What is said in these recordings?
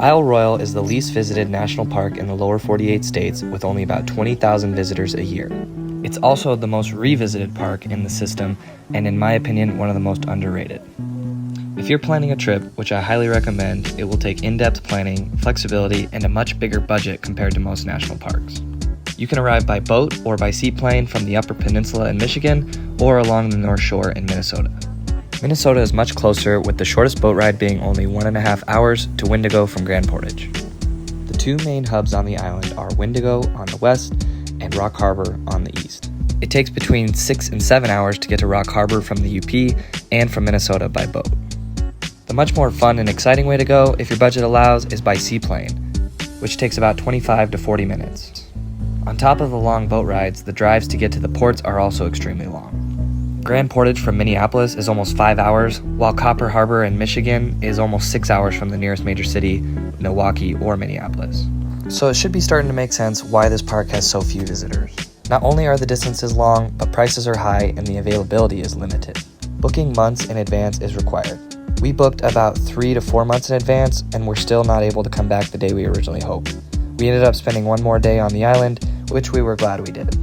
Isle Royale is the least visited national park in the lower 48 states with only about 20,000 visitors a year. It's also the most revisited park in the system and, in my opinion, one of the most underrated. If you're planning a trip, which I highly recommend, it will take in-depth planning, flexibility, and a much bigger budget compared to most national parks. You can arrive by boat or by seaplane from the Upper Peninsula in Michigan or along the North Shore in Minnesota. Minnesota is much closer, with the shortest boat ride being only 1.5 hours to Wendigo from Grand Portage. The two main hubs on the island are Wendigo on the west and Rock Harbor on the east. It takes between 6 and 7 hours to get to Rock Harbor from the UP and from Minnesota by boat. The much more fun and exciting way to go, if your budget allows, is by seaplane, which takes about 25 to 40 minutes. On top of the long boat rides, the drives to get to the ports are also extremely long. Grand Portage from Minneapolis is almost 5 hours, while Copper Harbor in Michigan is almost 6 hours from the nearest major city, Milwaukee or Minneapolis. So it should be starting to make sense why this park has so few visitors. Not only are the distances long, but prices are high and the availability is limited. Booking months in advance is required. We booked about 3 to 4 months in advance, and we're still not able to come back the day we originally hoped. We ended up spending one more day on the island, which we were glad we did.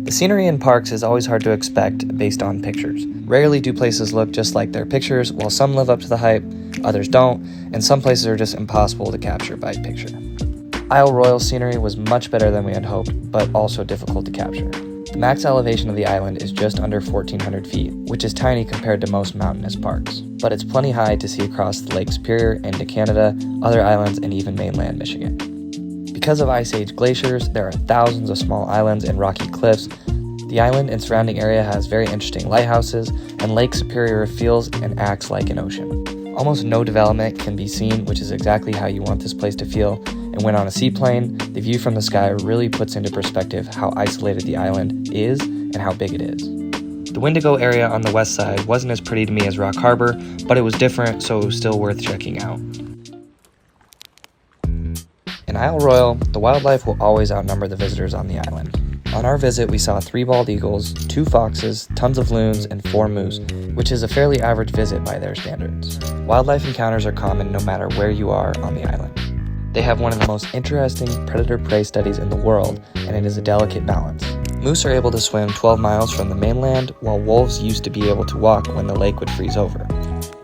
The scenery in parks is always hard to expect based on pictures. Rarely do places look just like their pictures, while some live up to the hype, others don't, and some places are just impossible to capture by picture. Isle Royale scenery was much better than we had hoped, but also difficult to capture. The max elevation of the island is just under 1,400 feet, which is tiny compared to most mountainous parks, but it's plenty high to see across Lake Superior into Canada, other islands, and even mainland Michigan. Because of Ice Age glaciers, there are thousands of small islands and rocky cliffs. The island and surrounding area has very interesting lighthouses, and Lake Superior feels and acts like an ocean. Almost no development can be seen, which is exactly how you want this place to feel, and when on a seaplane, the view from the sky really puts into perspective how isolated the island is and how big it is. The Wendigo area on the west side wasn't as pretty to me as Rock Harbor, but it was different, so it was still worth checking out. In Isle Royale, the wildlife will always outnumber the visitors on the island. On our visit, we saw 3 bald eagles, 2 foxes, tons of loons, and 4 moose, which is a fairly average visit by their standards. Wildlife encounters are common no matter where you are on the island. They have one of the most interesting predator-prey studies in the world, and it is a delicate balance. Moose are able to swim 12 miles from the mainland, while wolves used to be able to walk when the lake would freeze over.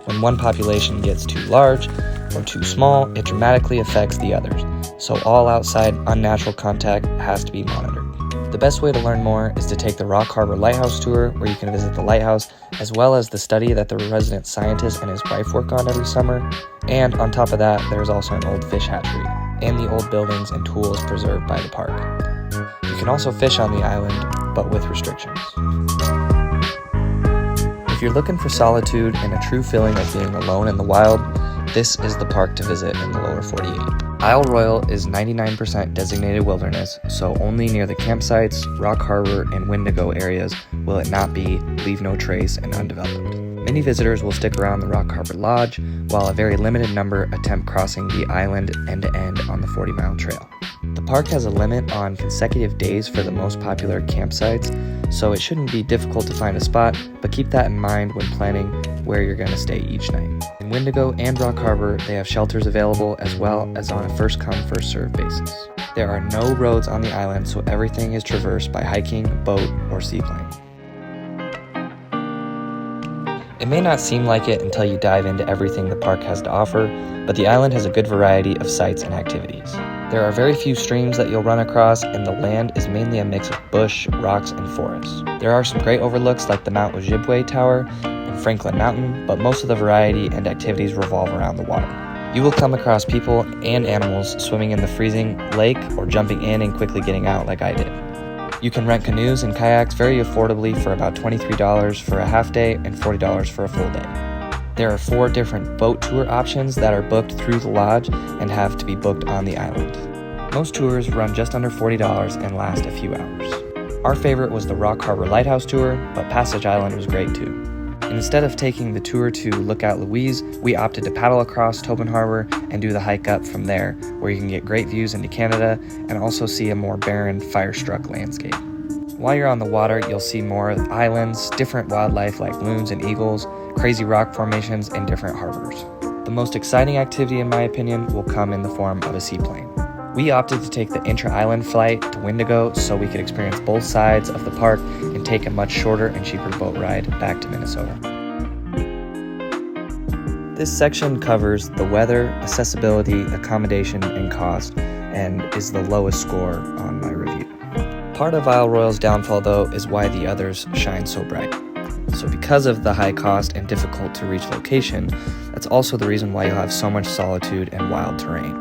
When one population gets too large or too small, it dramatically affects the others, so all outside unnatural contact has to be monitored. The best way to learn more is to take the Rock Harbor Lighthouse Tour, where you can visit the lighthouse, as well as the study that the resident scientist and his wife work on every summer. And on top of that, there's also an old fish hatchery, and the old buildings and tools preserved by the park. You can also fish on the island, but with restrictions. If you're looking for solitude and a true feeling of being alone in the wild, this is the park to visit in the lower 48. Isle Royale is 99% designated wilderness, so only near the campsites, Rock Harbor, and Wendigo areas will it not be leave no trace and undeveloped. Many visitors will stick around the Rock Harbor Lodge, while a very limited number attempt crossing the island end-to-end on the 40-mile trail. The park has a limit on consecutive days for the most popular campsites, so it shouldn't be difficult to find a spot, but keep that in mind when planning where you're going to stay each night. In Wendigo and Rock Harbor, they have shelters available as well as on a first-come, first-served basis. There are no roads on the island, so everything is traversed by hiking, boat, or seaplane. It may not seem like it until you dive into everything the park has to offer, but the island has a good variety of sights and activities. There are very few streams that you'll run across, and the land is mainly a mix of bush, rocks, and forests. There are some great overlooks like the Mount Ojibwe Tower and Franklin Mountain, but most of the variety and activities revolve around the water. You will come across people and animals swimming in the freezing lake or jumping in and quickly getting out like I did. You can rent canoes and kayaks very affordably for about $23 for a half day and $40 for a full day. There are 4 different boat tour options that are booked through the lodge and have to be booked on the island. Most tours run just under $40 and last a few hours. Our favorite was the Rock Harbor Lighthouse Tour, but Passage Island was great too. And instead of taking the tour to Lookout Louise, we opted to paddle across Tobin Harbor and do the hike up from there, where you can get great views into Canada and also see a more barren, fire-struck landscape. While you're on the water, you'll see more islands, different wildlife like loons and eagles, crazy rock formations, and different harbors. The The most exciting activity, in my opinion, will come in the form of a seaplane. We opted to take the intra-island flight to Wendigo so we could experience both sides of the park and take a much shorter and cheaper boat ride back to Minnesota. This section covers the weather, accessibility, accommodation, and cost, and is the lowest score on my review. Part of Isle Royale's downfall, though, is why the others shine so bright. So because of the high cost and difficult to reach location, that's also the reason why you'll have so much solitude and wild terrain.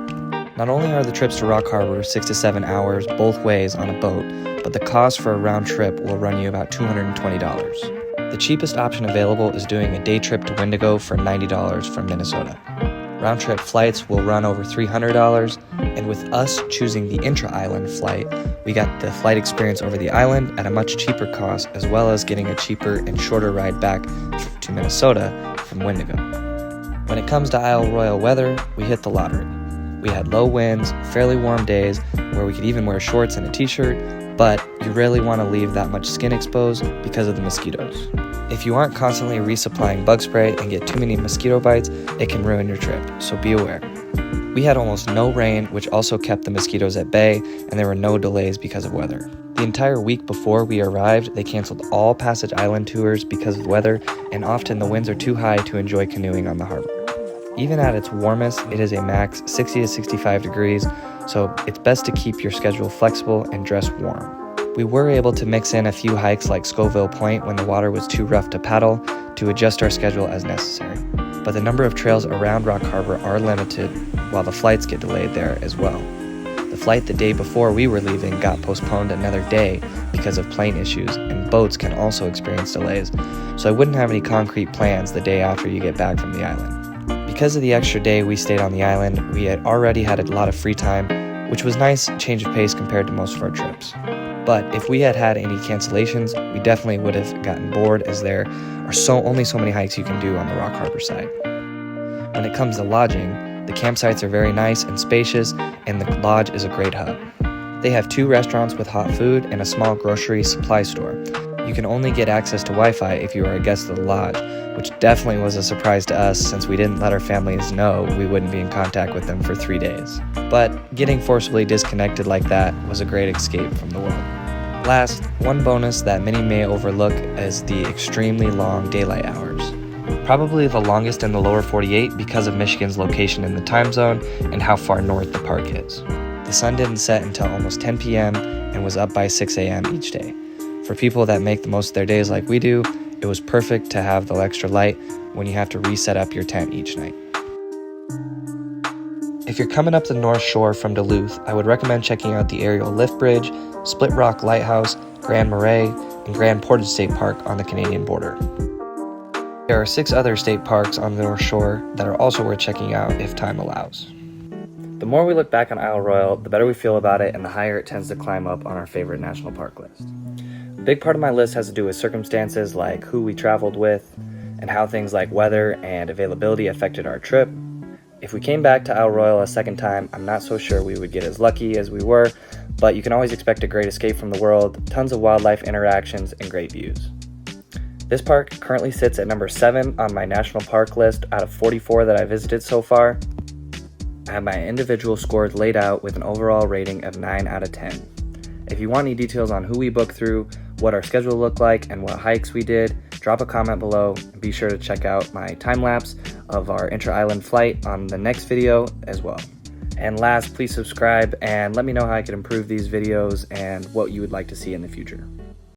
Not only are the trips to Rock Harbor 6 to 7 hours both ways on a boat, but the cost for a round trip will run you about $220. The cheapest option available is doing a day trip to Wendigo for $90 from Minnesota. Round trip flights will run over $300, and with us choosing the intra-island flight, we got the flight experience over the island at a much cheaper cost, as well as getting a cheaper and shorter ride back to Minnesota from Wendigo. When it comes to Isle Royale weather, we hit the lottery. We had low winds, fairly warm days where we could even wear shorts and a t-shirt, but you rarely want to leave that much skin exposed because of the mosquitoes. If you aren't constantly resupplying bug spray and get too many mosquito bites, it can ruin your trip, so be aware. We had almost no rain, which also kept the mosquitoes at bay, and there were no delays because of weather. The entire week before we arrived, they canceled all Passage Island tours because of weather, and often the winds are too high to enjoy canoeing on the harbor. Even at its warmest, it is a max 60 to 65 degrees, so it's best to keep your schedule flexible and dress warm. We were able to mix in a few hikes like Scoville Point when the water was too rough to paddle to adjust our schedule as necessary. But the number of trails around Rock Harbor are limited, while the flights get delayed there as well. The flight the day before we were leaving got postponed another day because of plane issues, and boats can also experience delays, so I wouldn't have any concrete plans the day after you get back from the island. Because of the extra day we stayed on the island, we had already had a lot of free time, which was nice change of pace compared to most of our trips. But if we had had any cancellations, we definitely would have gotten bored, as there are only so many hikes you can do on the Rock Harbor side. When it comes to lodging, the campsites are very nice and spacious, and the lodge is a great hub. They have 2 restaurants with hot food and a small grocery supply store. You can only get access to Wi-Fi if you are a guest of the lodge, which definitely was a surprise to us since we didn't let our families know we wouldn't be in contact with them for 3 days. But getting forcibly disconnected like that was a great escape from the world. Last, one bonus that many may overlook is the extremely long daylight hours. Probably the longest in the lower 48 because of Michigan's location in the time zone and how far north the park is. The sun didn't set until almost 10 p.m. and was up by 6 a.m. each day. For people that make the most of their days like we do, it was perfect to have the extra light when you have to reset up your tent each night. If you're coming up the North Shore from Duluth, I would recommend checking out the Aerial Lift Bridge, Split Rock Lighthouse, Grand Marais, and Grand Portage State Park on the Canadian border. There are 6 other state parks on the North Shore that are also worth checking out if time allows. The more we look back on Isle Royale, the better we feel about it and the higher it tends to climb up on our favorite national park list. A big part of my list has to do with circumstances like who we traveled with and how things like weather and availability affected our trip. If we came back to Isle Royale a second time, I'm not so sure we would get as lucky as we were, but you can always expect a great escape from the world, tons of wildlife interactions, and great views. This park currently sits at number 7 on my national park list out of 44 that I visited so far. I have my individual scores laid out with an overall rating of 9 out of 10. If you want any details on who we booked through, what our schedule looked like, and what hikes we did, drop a comment below, and be sure to check out my time-lapse of our intra-island flight on the next video as well. And last, please subscribe and let me know how I can improve these videos and what you would like to see in the future.